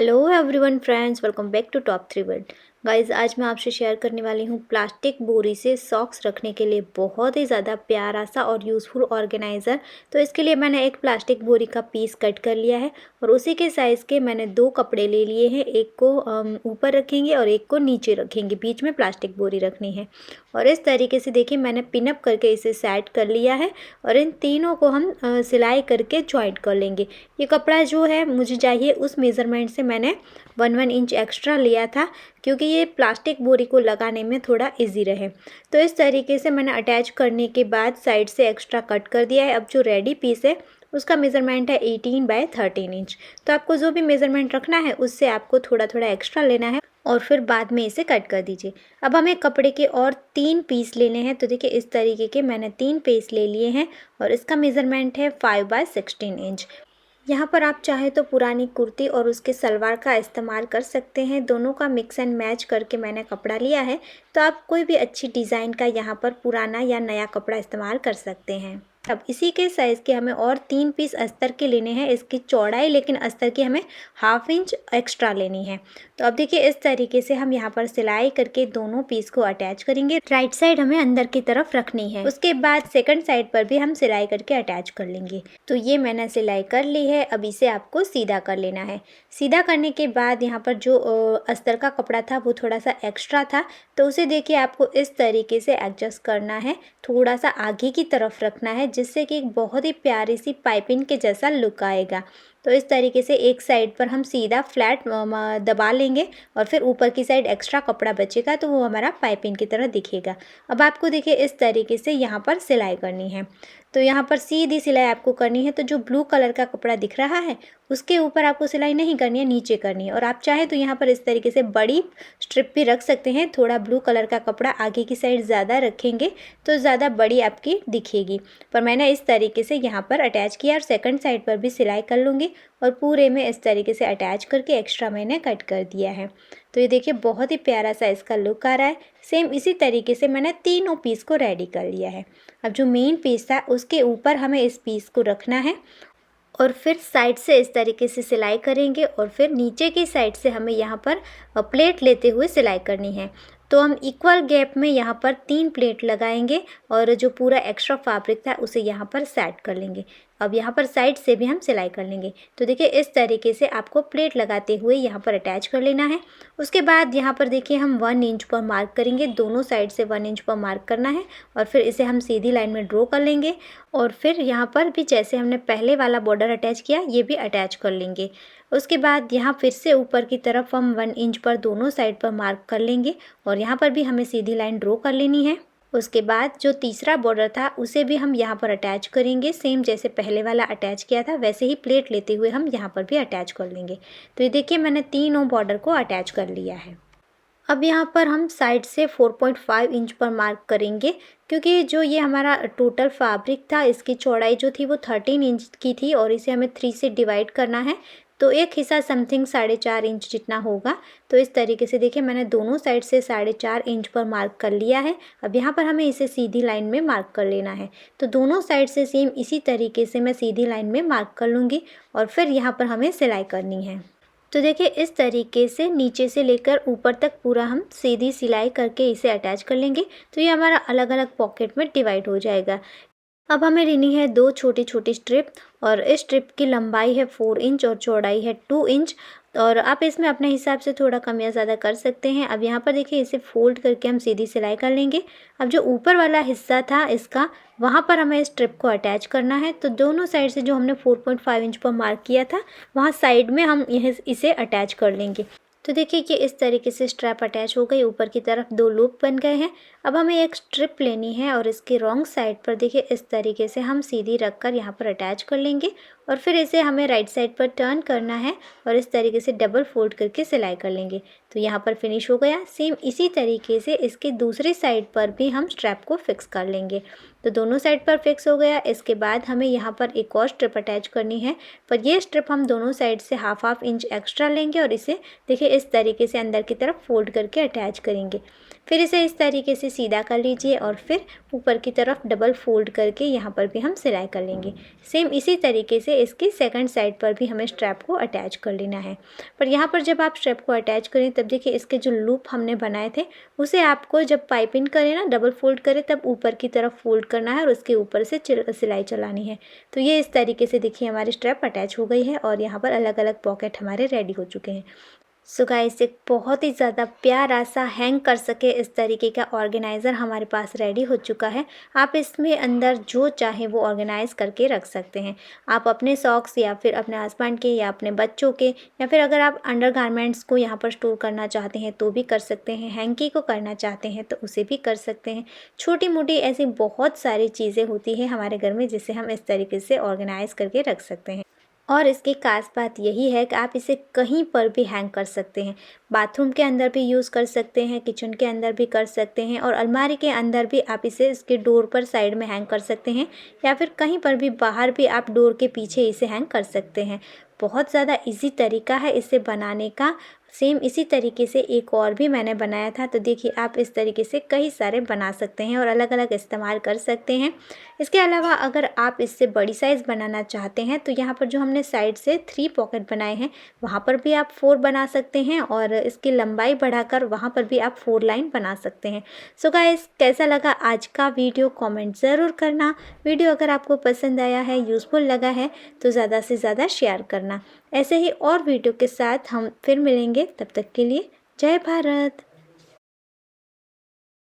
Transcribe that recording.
Hello everyone friends, welcome back to top 3 world. Guys, आज मैं आपसे शेयर करने वाली हूँ प्लास्टिक बोरी से सॉक्स रखने के लिए बहुत ही ज़्यादा प्यारा सा और यूज़फुल ऑर्गेनाइज़र। तो इसके लिए मैंने एक प्लास्टिक बोरी का पीस कट कर लिया है और उसी के साइज़ के मैंने दो कपड़े ले लिए हैं। एक को ऊपर रखेंगे और एक को नीचे रखेंगे, बीच में प्लास्टिक बोरी रखनी है। और इस तरीके से देखिए मैंने पिनअप करके इसे सेट कर लिया है और इन तीनों को हम सिलाई करके जॉइंट कर लेंगे। ये कपड़ा जो है मुझे चाहिए उस मेज़रमेंट से मैंने 1 इंच एक्स्ट्रा लिया था, क्योंकि ये प्लास्टिक बोरी को लगाने में थोड़ा इजी रहे। तो इस तरीके से मैंने अटैच करने के बाद साइड से एक्स्ट्रा कट कर दिया है। अब जो रेडी पीस है उसका मेज़रमेंट है 18 बाय 13 इंच। तो आपको जो भी मेज़रमेंट रखना है उससे आपको थोड़ा थोड़ा एक्स्ट्रा लेना है और फिर बाद में इसे कट कर दीजिए। अब हमें कपड़े के और 3 पीस लेने हैं। तो देखिए इस तरीके के मैंने 3 पीस ले लिए हैं और इसका मेज़रमेंट है 5 बाय 16 इंच। यहाँ पर आप चाहे तो पुरानी कुर्ती और उसके सलवार का इस्तेमाल कर सकते हैं। दोनों का मिक्स एंड मैच करके मैंने कपड़ा लिया है। तो आप कोई भी अच्छी डिज़ाइन का यहाँ पर पुराना या नया कपड़ा इस्तेमाल कर सकते हैं। अब इसी के साइज़ के हमें और 3 पीस अस्तर के लेने हैं। इसकी चौड़ाई लेकिन अस्तर की हमें ½ इंच एक्स्ट्रा लेनी है। तो अब देखिए इस तरीके से हम यहाँ पर सिलाई करके दोनों पीस को अटैच करेंगे। राइट साइड हमें अंदर की तरफ रखनी है। उसके बाद सेकंड साइड पर भी हम सिलाई करके अटैच कर लेंगे। तो ये मैंने सिलाई कर ली है। अब इसे आपको सीधा कर लेना है। सीधा करने के बाद यहाँ पर जो अस्तर का कपड़ा था वो थोड़ा सा एक्स्ट्रा था, तो उसे देखिए आपको इस तरीके से एडजस्ट करना है। थोड़ा सा आगे की तरफ रखना है, जिससे कि एक बहुत ही प्यारी सी पाइपिंग के जैसा लुक आएगा। तो इस तरीके से एक साइड पर हम सीधा फ्लैट दबा लेंगे और फिर ऊपर की साइड एक्स्ट्रा कपड़ा बचेगा तो वो हमारा पाइपिंग की तरह दिखेगा। अब आपको देखिए इस तरीके से यहाँ पर सिलाई करनी है। तो यहाँ पर सीधी सिलाई आपको करनी है। तो जो ब्लू कलर का कपड़ा दिख रहा है उसके ऊपर आपको सिलाई नहीं करनी है, नीचे करनी है। और आप चाहे तो यहाँ पर इस तरीके से बड़ी स्ट्रिप भी रख सकते हैं। थोड़ा ब्लू कलर का कपड़ा आगे की साइड ज़्यादा रखेंगे तो ज़्यादा बड़ी आपकी दिखेगी। पर मैंने इस तरीके से यहाँ पर अटैच किया और सेकंड साइड पर भी सिलाई कर लूँगी और पूरे में इस तरीके से अटैच करके एक्स्ट्रा मैंने कट कर दिया है। तो ये देखिए बहुत ही प्यारा सा इसका लुक आ रहा है। सेम इसी तरीके से मैंने तीनों पीस को रेडी कर लिया है। अब जो मेन पीस था उसके ऊपर हमें इस पीस को रखना है और फिर साइड से इस तरीके से सिलाई करेंगे और फिर नीचे की साइड से हमें यहाँ पर प्लेट लेते हुए सिलाई करनी है। तो हम इक्वल गैप में यहाँ पर 3 प्लेट लगाएंगे और जो पूरा एक्स्ट्रा फैब्रिक था उसे यहाँ पर सेट कर लेंगे। अब यहाँ पर साइड से भी हम सिलाई कर लेंगे। तो देखिए इस तरीके से आपको प्लेट लगाते हुए यहाँ पर अटैच कर लेना है। उसके बाद यहाँ पर देखिए हम 1 इंच पर मार्क करेंगे, दोनों साइड से 1 इंच पर मार्क करना है और फिर इसे हम सीधी लाइन में ड्रॉ कर लेंगे। और फिर यहाँ पर भी जैसे हमने पहले वाला बॉर्डर अटैच किया ये भी अटैच कर लेंगे। उसके बाद यहाँ फिर से ऊपर की तरफ हम 1 इंच पर दोनों साइड पर मार्क कर लेंगे और यहाँ पर भी हमें सीधी लाइन ड्रॉ कर लेनी है। उसके बाद जो तीसरा बॉर्डर था उसे भी हम यहाँ पर अटैच करेंगे। सेम जैसे पहले वाला अटैच किया था वैसे ही प्लेट लेते हुए हम यहाँ पर भी अटैच कर लेंगे। तो ये देखिए मैंने तीनों बॉर्डर को अटैच कर लिया है। अब यहाँ पर हम साइड से 4.5 इंच पर मार्क करेंगे, क्योंकि जो ये हमारा टोटल फैब्रिक था इसकी चौड़ाई जो थी वो 13 इंच की थी और इसे हमें 3 से डिवाइड करना है। तो एक हिस्सा समथिंग 4.5 इंच जितना होगा। तो इस तरीके से देखिए मैंने दोनों साइड से 4.5 इंच पर मार्क कर लिया है। अब यहाँ पर हमें इसे सीधी लाइन में मार्क कर लेना है। तो दोनों साइड से सेम इसी तरीके से मैं सीधी लाइन में मार्क कर लूँगी और फिर यहाँ पर हमें सिलाई करनी है। तो देखिए इस तरीके से नीचे से लेकर ऊपर तक पूरा हम सीधी सिलाई करके इसे अटैच कर लेंगे। तो ये हमारा अलग अलग पॉकेट में डिवाइड हो जाएगा। अब हमें लेनी है 2 छोटी छोटी स्ट्रिप और इस स्ट्रिप की लंबाई है 4 इंच और चौड़ाई है 2 इंच। और आप इसमें अपने हिसाब से थोड़ा कम या ज़्यादा कर सकते हैं। अब यहाँ पर देखिए इसे फोल्ड करके हम सीधी सिलाई कर लेंगे। अब जो ऊपर वाला हिस्सा था इसका, वहाँ पर हमें इस स्ट्रिप को अटैच करना है। तो दोनों साइड से जो हमने 4.5 इंच पर मार्क किया था वहाँ साइड में हम इसे अटैच कर लेंगे। तो देखिए कि इस तरीके से स्ट्रैप अटैच हो गई, ऊपर की तरफ 2 लूप बन गए हैं। अब हमें एक स्ट्रिप लेनी है और इसके रॉन्ग साइड पर देखिए इस तरीके से हम सीधी रखकर यहाँ पर अटैच कर लेंगे और फिर इसे हमें राइट साइड पर टर्न करना है और इस तरीके से डबल फोल्ड करके सिलाई कर लेंगे। तो यहाँ पर फिनिश हो गया। सेम इसी तरीके से इसके दूसरी साइड पर भी हम स्ट्रैप को फिक्स कर लेंगे। तो दोनों साइड पर फिक्स हो गया। इसके बाद हमें यहाँ पर एक और स्ट्रिप अटैच करनी है, पर ये स्ट्रिप हम दोनों साइड से ½ इंच एक्स्ट्रा लेंगे और इसे देखिए इस तरीके से अंदर की तरफ फोल्ड करके अटैच करेंगे। फिर इसे इस तरीके से सीधा कर लीजिए और फिर ऊपर की तरफ डबल फोल्ड करके यहाँ पर भी हम सिलाई कर लेंगे। सेम इसी तरीके से से इसकी सेकंड साइड पर भी हमें स्ट्रैप को अटैच कर लेना है। पर यहाँ पर जब आप स्ट्रैप को अटैच करें तब देखिए इसके जो लूप हमने बनाए थे उसे आपको जब पाइपिंग करें ना, डबल फोल्ड करें, तब ऊपर की तरफ फोल्ड करना है और उसके ऊपर से सिलाई चलानी है। तो ये इस तरीके से देखिए हमारी स्ट्रैप अटैच हो गई है और यहाँ पर अलग अलग पॉकेट हमारे रेडी हो चुके हैं। सो गाइस, एक बहुत ही ज़्यादा प्यारा सा हैंग कर सके इस तरीके का ऑर्गेनाइज़र हमारे पास रेडी हो चुका है। आप इसमें अंदर जो चाहे वो ऑर्गेनाइज़ करके रख सकते हैं। आप अपने सॉक्स या फिर अपने हस्बैंड के या अपने बच्चों के, या फिर अगर आप अंडरगारमेंट्स को यहाँ पर स्टोर करना चाहते हैं तो भी कर सकते हैं। हैंकी को करना चाहते हैं तो उसे भी कर सकते हैं। छोटी मोटी ऐसी बहुत सारी चीज़ें होती हैं हमारे घर में जिसे हम इस तरीके से ऑर्गेनाइज़ करके रख सकते हैं। और इसकी खास बात यही है कि आप इसे कहीं पर भी हैंग कर सकते हैं। बाथरूम के अंदर भी यूज़ कर सकते हैं, किचन के अंदर भी कर सकते हैं और अलमारी के अंदर भी आप इसे इसके डोर पर साइड में हैंग कर सकते हैं, या फिर कहीं पर भी बाहर भी आप डोर के पीछे इसे हैंग कर सकते हैं। बहुत ज़्यादा इजी तरीका है इसे बनाने का। सेम इसी तरीके से एक और भी मैंने बनाया था, तो देखिए आप इस तरीके से कई सारे बना सकते हैं और अलग अलग इस्तेमाल कर सकते हैं। इसके अलावा अगर आप इससे बड़ी साइज़ बनाना चाहते हैं तो यहाँ पर जो हमने साइड से 3 पॉकेट बनाए हैं वहाँ पर भी आप 4 बना सकते हैं और इसकी लंबाई बढ़ाकर वहाँ पर भी आप 4 लाइन बना सकते हैं। सो गाइस, कैसा लगा आज का वीडियो कमेंट ज़रूर करना। वीडियो अगर आपको पसंद आया है, यूज़फुल लगा है तो ज़्यादा से ज़्यादा शेयर करना। ऐसे ही और वीडियो के साथ हम फिर मिलेंगे, तब तक के लिए जय भारत।